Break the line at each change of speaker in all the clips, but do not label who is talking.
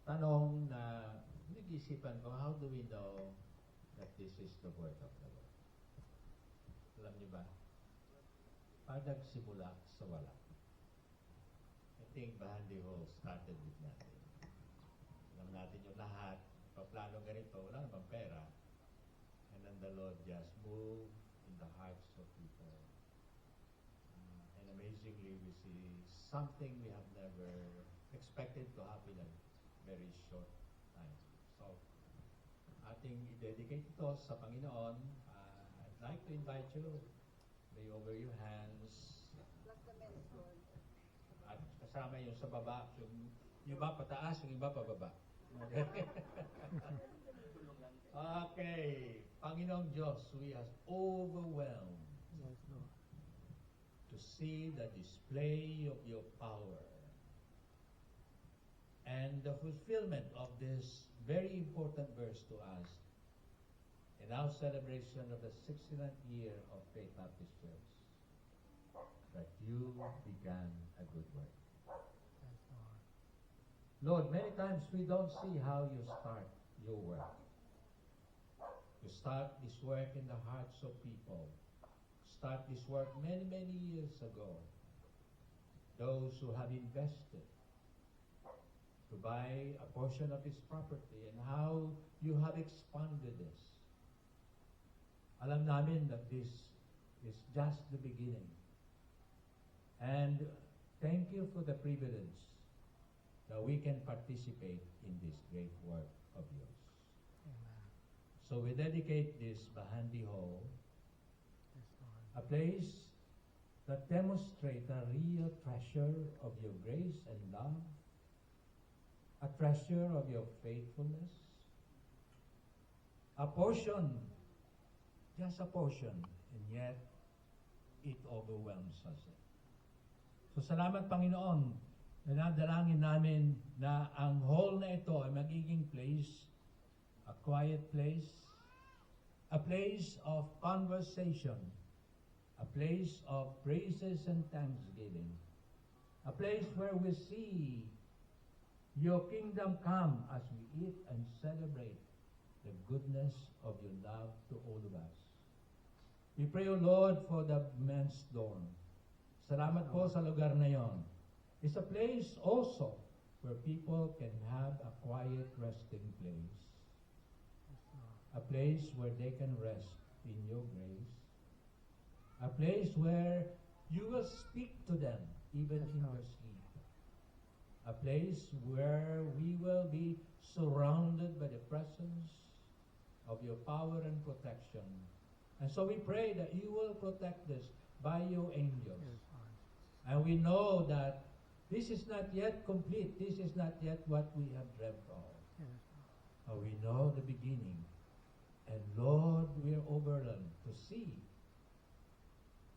tanong na nag-isipan ko, how do we know that this is the word of the Lord? Alam niyo ba? Pag nagsimula sa wala. I think Bahandi Hall started with nothing. Alam natin yung lahat, paplano ganito, wala namang pera. And then the Lord just moved in the hearts of people. And amazingly, we see something we have never expected to happen in a very short time. So, ating i-dedicate ito sa Panginoon. I'd like to invite you, lay over your hands.
Plus the men's word.
At kasama yung sa baba, yung iba pataas, yung iba pababa. Okay. Panginoong Diyos, we are overwhelmed to see the display of your power and the fulfillment of this very important verse to us in our celebration of the 69th year of Faith Baptist Church, that you began a good work. Lord, many times we don't see how you start your work. You start this work in the hearts of people. Start this work many, many years ago. Those who have invested to buy a portion of this property and how you have expanded this. Alam namin that this is just the beginning. And thank you for the privilege that we can participate in this great work of yours.
Amen.
So we dedicate this Bahandi Hall,
Yes, Lord.
a place that demonstrates a real treasure of your grace and love, a treasure of your faithfulness, a portion, just a portion, and yet it overwhelms us. So salamat Panginoon, nadalangin namin na ang hall na ito ay magiging place, a quiet place, a place of conversation, a place of praises and thanksgiving, a place where we see your kingdom come as we eat and celebrate the goodness of your love to all of us. We pray, O Lord, for the men's dorm. Salamat po sa lugar na yon. It's a place also where people can have a quiet resting place. A place where they can rest in your grace. A place where you will speak to them even in their sleep. A place where we will be surrounded by the presence of your power and protection. And so we pray that you will protect us by your angels.
Yes, Lord.
And we know that this is not yet complete. This is not yet what we have dreamt of.
Yes,
But we know the beginning. And Lord, we are overwhelmed to see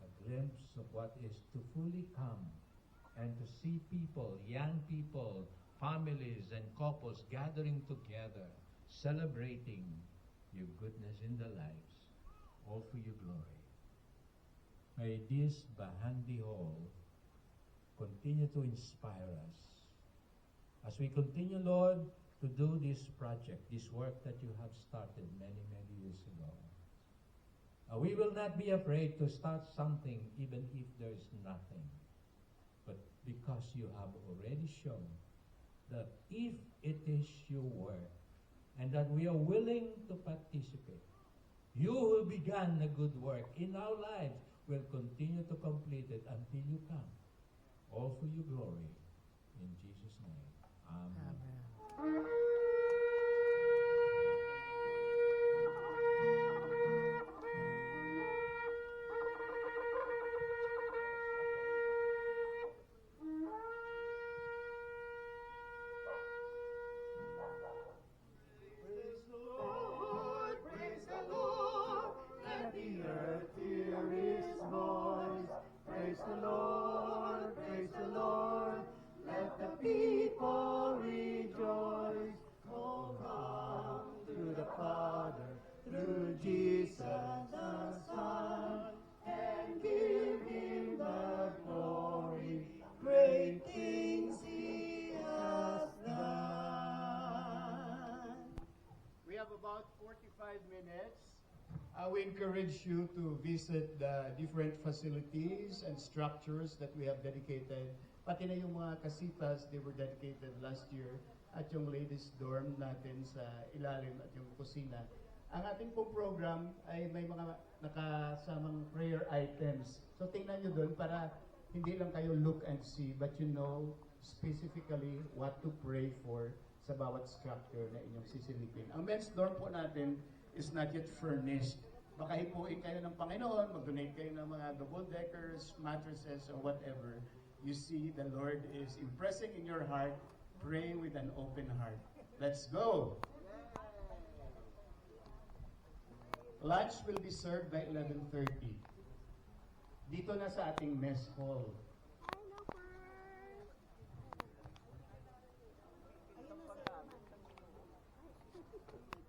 a glimpse of what is to fully come, and to see people, young people, families and couples gathering together, celebrating your goodness in their lives, all for your glory. May this Bahandi Hall continue to inspire us as we continue, Lord, to do this project, this work that you have started many, many years ago. We will not be afraid to start something even if there is nothing. But because you have already shown that if it is your work and that we are willing to participate, you who began a good work in our lives will continue to complete it until you come. All for your glory. In Jesus' name. Amen.
Amen.
Praise the Lord, praise the Lord, let the earth hear his voice. Praise the Lord, let the people rejoice. about 45 minutes. We encourage you to visit the different facilities and structures that we have dedicated. Pati na yung mga kasitas, they were dedicated last year. At yung ladies dorm natin sa ilalim at yung kusina. Ang ating pong program ay may mga nakasamang prayer items. So tingnan nyo doon para hindi lang kayo look and see, but you know specifically what to pray for sa bawat structure na inyong sisilipin. Ang men's dorm po natin is not yet furnished. Baka hipuin kayo ng Panginoon, mag-donate kayo ng mga double-deckers, mattresses, or whatever. You see, the Lord is impressing in your heart, pray with an open heart. Let's go! Lunch will be served by 11:30. Dito na sa ating mess hall.